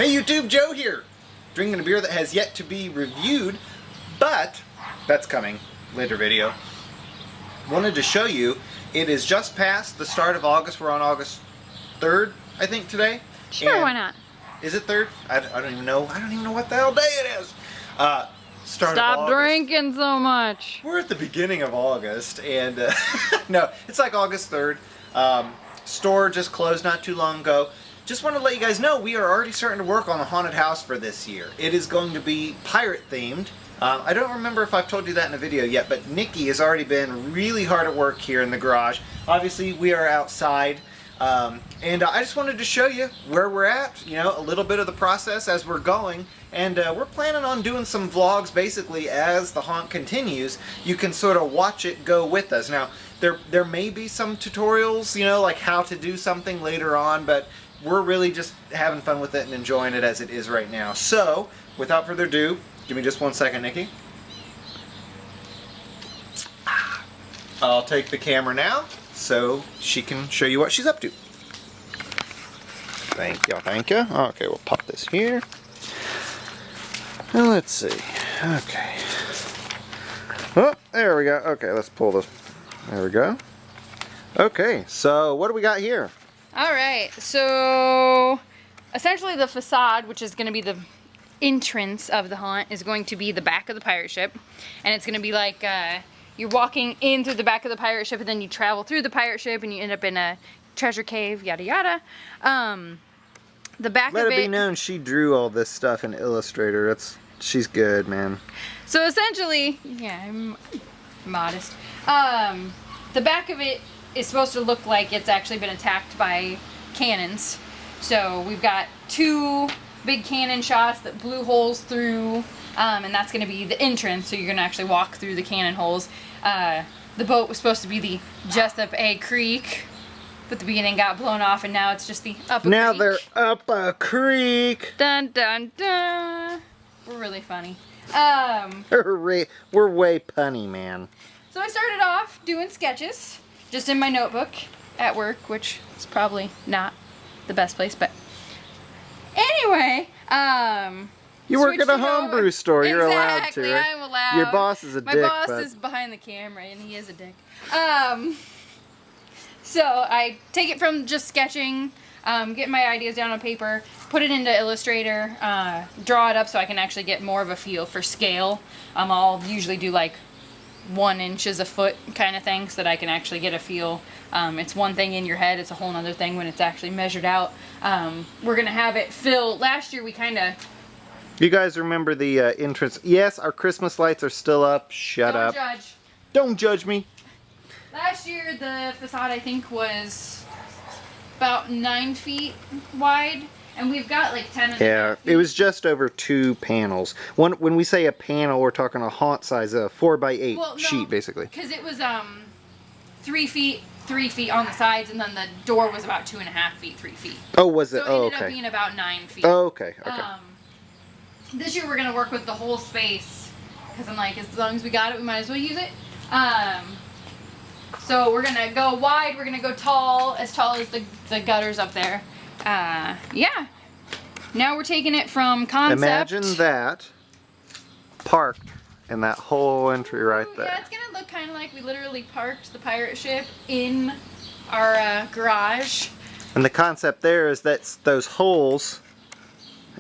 Hey YouTube, Joe here, drinking a beer that has yet to be reviewed, but that's coming, later video. Wanted to show you, it is just past the start of August. We're on August 3rd, I think, today. Sure, and why not? Is it 3rd? I don't even know. I don't even know what the hell day it is. Stop drinking so much. We're at the beginning of August, and no, it's like August 3rd. Store just closed not too long ago. Just want to let you guys know we are already starting to work on a haunted house for this year. It is going to be pirate themed. I don't remember if I've told you that in a video yet, but Nikki has already been really hard at work here in the garage. Obviously, we are outside. And I just wanted to show you where we're at, you know, a little bit of the process as we're going. And we're planning on doing some vlogs basically as the haunt continues. You can sort of watch it go with us. Now, there may be some tutorials, you know, like how to do something later on, but we're really just having fun with it and enjoying it as it is right now. So, without further ado, give me just 1 second, Nikki. I'll take the camera now so she can show you what she's up to. Thank you, thank you. Okay, we'll pop this here. Now let's see. Okay. Oh, there we go. Okay, let's pull this. There we go. Okay, so what do we got here? Alright, so essentially the facade, which is going to be the entrance of the haunt, is going to be the back of the pirate ship. And it's going to be like you're walking in through the back of the pirate ship, and then you travel through the pirate ship and you end up in a treasure cave, yada yada. The back Let of it be known she drew all this stuff in Illustrator. She's good, man. So essentially, yeah, I'm modest. The back of it is supposed to look like it's actually been attacked by cannons. So we've got 2 big cannon shots that blew holes through, and that's going to be the entrance. So you're going to actually walk through the cannon holes. The boat was supposed to be the Jessup A Creek, but the beginning got blown off, and now it's just the up a now creek. They're up a creek. Dun dun dun. We're really funny. We're way punny, man. So I started off doing sketches, just in my notebook at work, which is probably not the best place, but anyway, you work at a homebrew store. You're allowed to. Exactly, Right? I'm allowed. Your boss is a dick. My boss is behind the camera, and he is a dick. So I take it from just sketching, get my ideas down on paper, put it into Illustrator, draw it up so I can actually get more of a feel for scale. I'll usually do like 1 inch a foot kind of thing so that I can actually get a feel. It's one thing in your head, it's a whole other thing when it's actually measured out. We're going to have it fill. Last year we kind of... You guys remember the entrance? Yes, our Christmas lights are still up. Shut up. Don't judge. Don't judge me. Last year the facade I think was about 9 feet wide. And we've got like 10 and a half Yeah, feet. it was just over 2 panels. When we say a panel, we're talking a haunt size, a 4x8 sheet, basically. Because it was 3 feet, 3 feet on the sides, and then the door was about 2.5 feet, 3 feet. Oh, was it? So it Oh, ended up okay. being about 9 feet. Oh, okay. Okay. This year we're gonna work with the whole space because I'm like, as long as we got it, we might as well use it. So we're gonna go wide. We're gonna go tall as the gutters up there. Yeah. Now we're taking it from concept. Imagine that parked in that whole entry right there. Yeah, it's gonna look kind of like we literally parked the pirate ship in our garage. And the concept there is that those holes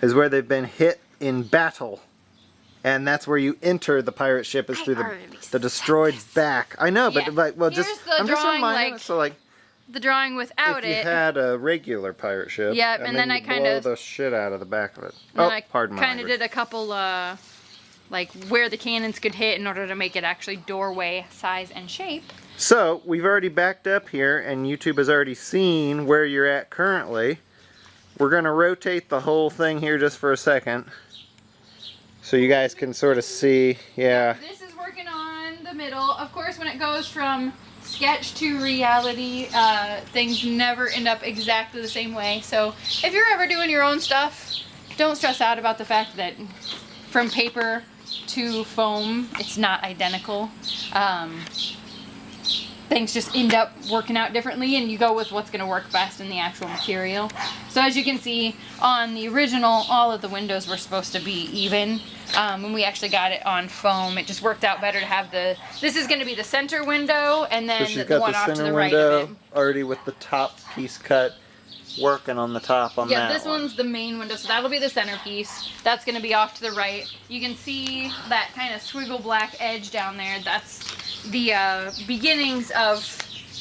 is where they've been hit in battle. And that's where you enter the pirate ship, is through the destroyed back. I know, but Yeah. like, well, Here's just the I'm just drawing, reminding like, so like the drawing without if you it. had a regular pirate ship, Yep, and then you I kind blow of the shit out of the back of it. And Oh, then I pardon my kind of language. did a couple, like where the cannons could hit in order to make it actually doorway size and shape. So we've already backed up here, and YouTube has already seen where you're at currently. We're gonna rotate the whole thing here just for a second, so you guys can sort of see. Yeah. This is working on the middle. Of course, when it goes from sketch to reality, things never end up exactly the same way. So if you're ever doing your own stuff, don't stress out about the fact that from paper to foam, it's not identical. things just end up working out differently, and you go with what's going to work best in the actual material. So as you can see, on the original, all of the windows were supposed to be even. When we actually got it on foam, it just worked out better to have this is going to be the center window, and then the one off to the right of it. Already with the top piece cut, working on the top on that. Yeah, this one's the main window, so that'll be the centerpiece. That's going to be off to the right. You can see that kind of swiggle black edge down there. That's the beginnings of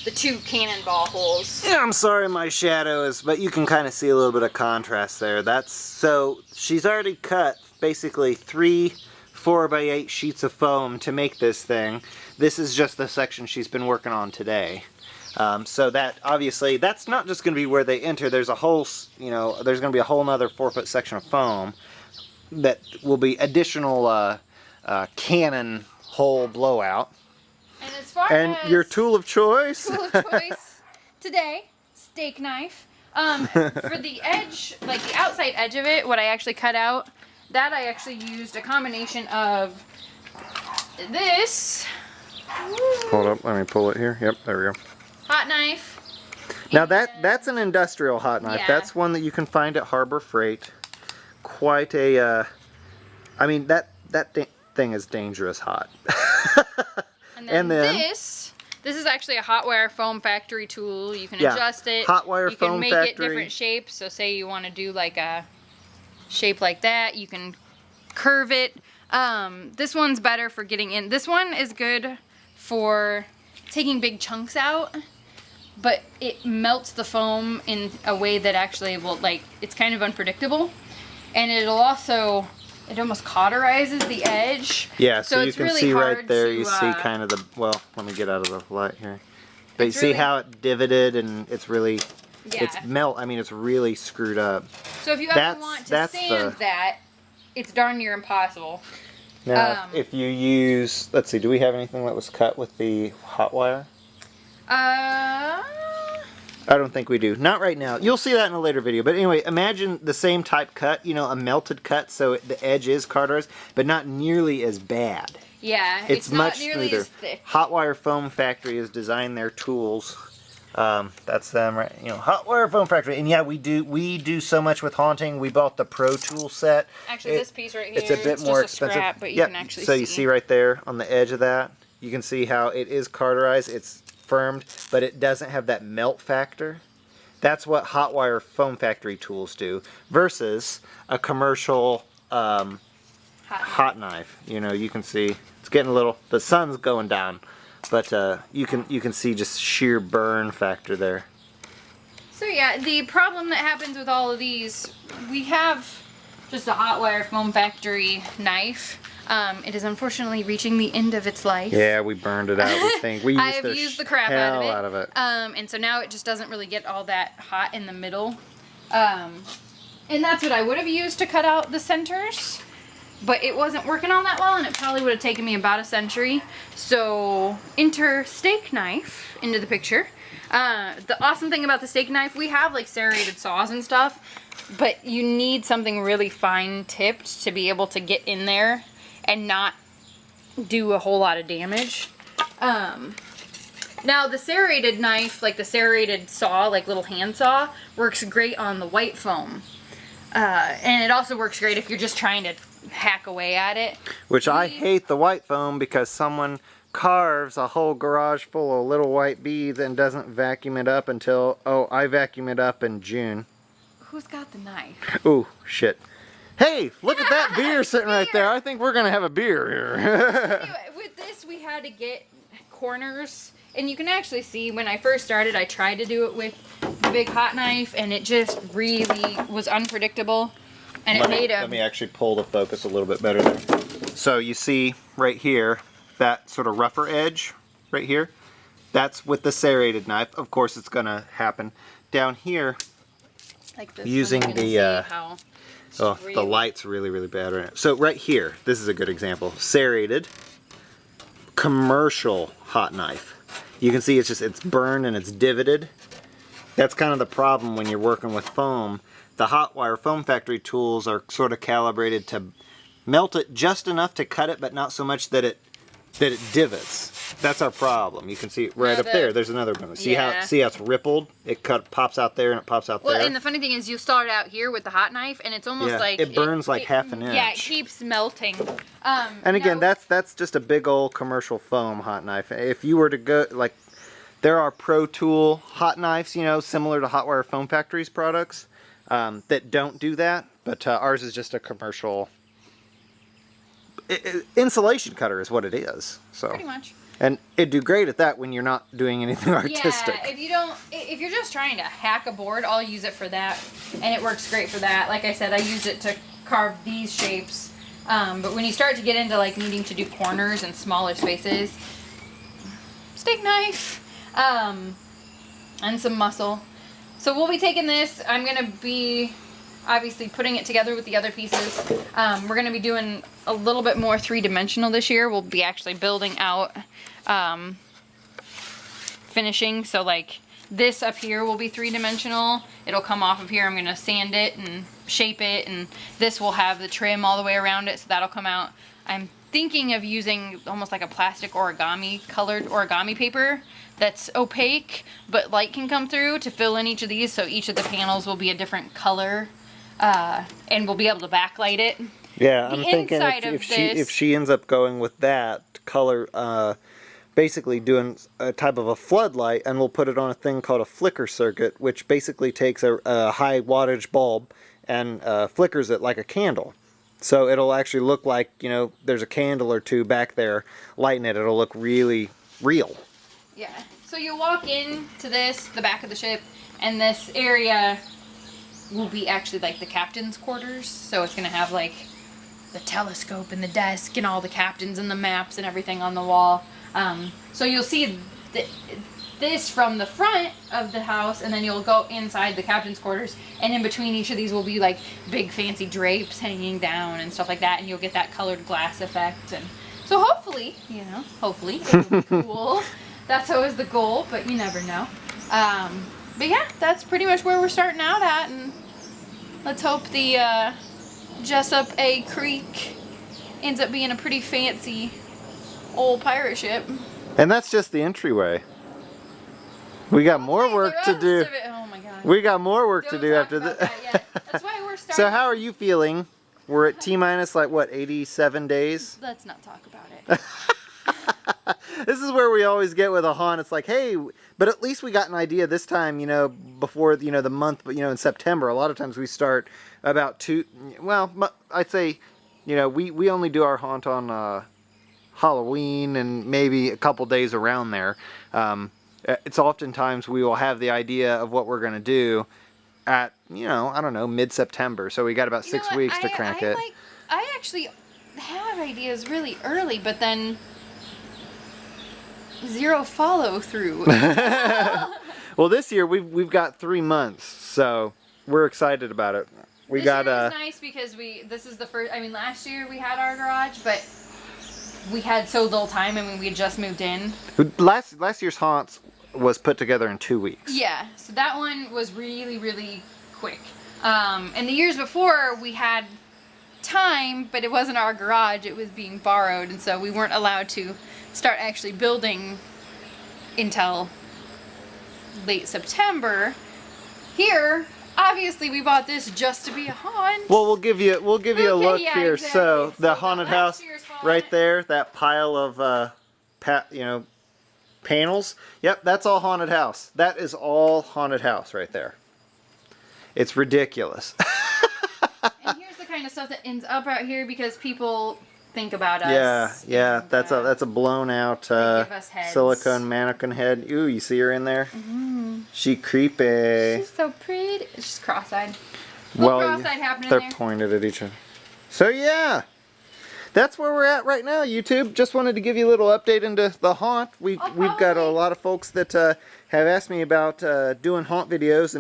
the 2 cannonball holes. Yeah, I'm sorry my shadow is, but you can kind of see a little bit of contrast there. So she's already cut basically 3 4x8 sheets of foam to make this thing. This is just the section she's been working on today. So that obviously, that's not just going to be where they enter. There's a whole, there's going to be a whole nother 4-foot section of foam that will be additional cannon hole blowout. And as far and as your tool of choice? Tool of choice today, steak knife. For the edge, like the outside edge of it, what I actually cut out, that I actually used a combination of this. Hold up, let me pull it here. Yep, there we go. Hot knife. Now that's an industrial hot knife. Yeah. That's one that you can find at Harbor Freight. Quite a, I mean, that thing is dangerous hot. And then this is actually a hot wire foam factory tool. You can adjust it. Hot wire foam factory. You can make it different shapes. So say you want to do like a shape like that, you can curve it. This one's better for getting in. This one is good for taking big chunks out, but it melts the foam in a way that actually will, like, it's kind of unpredictable, and it almost cauterizes the edge. Yeah, so you it's can really see hard right there, to, you see kind of the, well, let me get out of the light here. But you see really, how it divoted, and it's really, yeah. it's really screwed up. So if you ever want to sand that, it's darn near impossible. Now, if you use, let's see, do we have anything that was cut with the hot wire? I don't think we do. Not right now. You'll see that in a later video. But anyway, imagine the same type cut, a melted cut, so the edge is cauterized, but not nearly as bad. Yeah, it's not much nearly smoother. as thick. Hot Wire Foam Factory has designed their tools. That's them, right? Hot Wire Foam Factory. And yeah, we do so much with haunting. We bought the Pro Tool set. Actually, this piece right here, it's a bit more expensive. Scrap, but you can actually so see. you see right there on the edge of that, you can see how it is cauterized. It's firmed, but it doesn't have that melt factor. That's what Hot Wire Foam Factory tools do versus a commercial hot knife. You can see it's getting a little, the sun's going down, but you can see just sheer burn factor there. So yeah, the problem that happens with all of these, we have just a Hot Wire Foam Factory knife. It is unfortunately reaching the end of its life. Yeah, we burned it out. I have used the crap out of it. And so now it just doesn't really get all that hot in the middle. And that's what I would have used to cut out the centers. But it wasn't working all that well, and it probably would have taken me about a century. So enter steak knife into the picture. The awesome thing about the steak knife, we have like serrated saws and stuff, but you need something really fine tipped to be able to get in there and not do a whole lot of damage. Now the serrated knife, like the serrated saw, like little hand saw, works great on the white foam. And it also works great if you're just trying to hack away at it. Which I hate the white foam because someone carves a whole garage full of little white beads and doesn't vacuum it up until, I vacuum it up in June. Who's got the knife? Ooh, shit. Hey, look at that beer sitting right there. I think we're going to have a beer here. Anyway, with this we had to get corners. And you can actually see when I first started, I tried to do it with the big hot knife, and it just really was unpredictable. And let me actually pull the focus a little bit better there. So you see right here, that sort of rougher edge right here, that's with the serrated knife. Of course it's going to happen. Down here, like this using the the light's really, really bad right now. So right here, this is a good example. Serrated, commercial hot knife. You can see it's burned and it's divoted. That's kind of the problem when you're working with foam. The Hot Wire Foam Factory tools are sort of calibrated to melt it just enough to cut it, but not so much that it that it divots. That's our problem. You can see it right No, up there. There's another one. See how it's rippled? It pops out there and it pops out there. Well, and the funny thing is, you start out here with the hot knife, and it's almost like it burns like half an inch. Yeah, it keeps melting. And again, that's just a big old commercial foam hot knife. If you were to go like, there are Pro Tool hot knives, you know, similar to Hotwire Foam Factory's products that don't do that, but ours is just a commercial insulation cutter is what it is. So pretty much. And it'd do great at that when you're not doing anything artistic. Yeah, if you're just trying to hack a board, I'll use it for that, and it works great for that. Like I said, I used it to carve these shapes. But when you start to get into like needing to do corners and smaller spaces, steak knife, and some muscle. So we'll be taking this. I'm gonna be obviously putting it together with the other pieces. We're going to be doing a little bit more three-dimensional this year. We'll be actually building out finishing. So like this up here will be three-dimensional. It'll come off of here. I'm going to sand it and shape it, and this will have the trim all the way around it, so that'll come out. I'm thinking of using almost like a plastic origami, colored origami paper that's opaque, but light can come through to fill in each of these, so each of the panels will be a different color. And we'll be able to backlight it. Yeah, I'm thinking if she ends up going with that color, basically doing a type of a floodlight, and we'll put it on a thing called a flicker circuit, which basically takes a high wattage bulb and flickers it like a candle. So it'll actually look like, you know, there's a candle or two back there lighting it. It'll look really real. Yeah. So you walk into this, the back of the ship, and this area will be actually like the captain's quarters. So it's going to have like the telescope and the desk and all the captains and the maps and everything on the wall. So you'll see this from the front of the house, and then you'll go inside the captain's quarters, and in between each of these will be like big fancy drapes hanging down and stuff like that, and you'll get that colored glass effect. And so hopefully, you know, hopefully it'll be cool. That's always the goal, but you never know. But yeah, that's pretty much where we're starting out at, and let's hope the Jessup A Creek ends up being a pretty fancy old pirate ship. And that's just the entryway. We got more work to do. Oh my God. We got more work to do after this. Yeah. That's why we're starting. So how are you feeling? We're at T-minus like what, 87 days? Let's not talk about it. This is where we always get with a haunt. It's like, hey, but at least we got an idea this time, you know, before, you know, the month, but, you know, in September. A lot of times we start about I'd say, you know, we only do our haunt on Halloween and maybe a couple days around there. It's oftentimes we will have the idea of what we're going to do at, you know, I don't know, mid-September. So we got about 6 weeks to crank it. I actually have ideas really early, but then zero follow through. Well, this year we've got 3 months, so we're excited about it. This year is nice because this is the first. I mean, last year we had our garage, but we had so little time. I mean, we had just moved in. Last year's haunts was put together in 2 weeks. Yeah, so that one was really, really quick. And the years before we had time, but it wasn't our garage, it was being borrowed, and so we weren't allowed to start actually building until late September. Here, obviously we bought this just to be a haunt. Well, we'll give you a look here. Exactly. So the haunted house right there, that pile of panels. Yep, that's all haunted house. That is all haunted house right there. It's ridiculous. And here's the kind of stuff that ends up out here because people think about us. Yeah, that's a blown out silicone mannequin head. Ooh, you see her in there? Mm-hmm. She creepy. She's so pretty. She's cross-eyed. Cross-eyed happening they're there. pointed at each other. So yeah. That's where we're at right now, YouTube. Just wanted to give you a little update into the haunt. We've got a lot of folks that have asked me about doing haunt videos,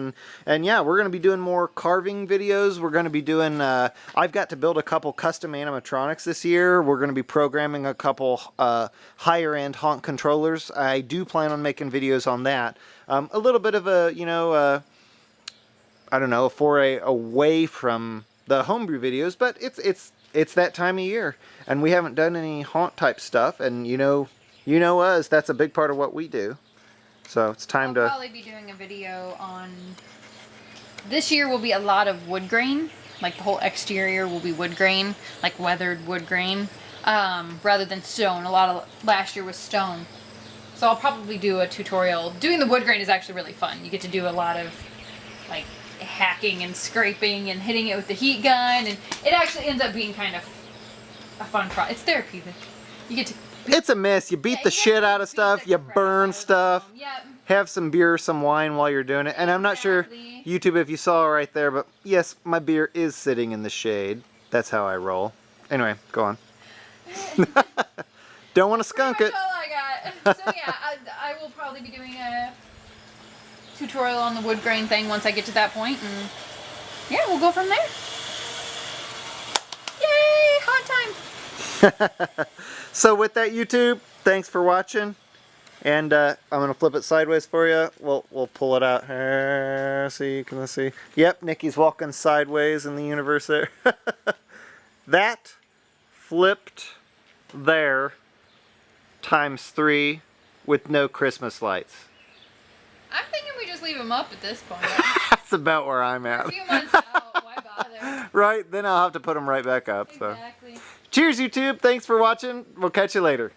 and yeah, we're going to be doing more carving videos. We're going to be doing, I've got to build a couple custom animatronics this year. We're going to be programming a couple higher end haunt controllers. I do plan on making videos on that. A little bit of a, you know, I don't know, a foray away from the homebrew videos, but it's it's that time of year, and we haven't done any haunt type stuff, and you know us, that's a big part of what we do. So it's time I'll probably be doing a video on, this year will be a lot of wood grain, like the whole exterior will be wood grain, like weathered wood grain, rather than stone. A lot of last year was stone. So I'll probably do a tutorial. Doing the wood grain is actually really fun. You get to do a lot of like hacking and scraping and hitting it with the heat gun, and it actually ends up being kind of a fun project. It's therapeutic. You get to... It's a mess. You beat the shit out of stuff. You burn stuff. Yep. Have some beer, some wine while you're doing it. And I'm not sure, YouTube, if you saw right there, but yes, my beer is sitting in the shade. That's how I roll. Anyway, go on. Don't want to skunk it. That's all I got. So yeah, I will probably be doing a tutorial on the wood grain thing once I get to that point, and yeah, we'll go from there. Yay, hot time. So with that, YouTube, thanks for watching. And I'm gonna flip it sideways for you. We'll pull it out here. See, can I see? Yep, Nikki's walking sideways in the universe there. That flipped there times 3 with no Christmas lights. I'm thinking we just leave them up at this point. That's about where I'm at. A few months out, why bother? Right, then I'll have to put them right back up. Exactly. So, cheers, YouTube. Thanks for watching. We'll catch you later.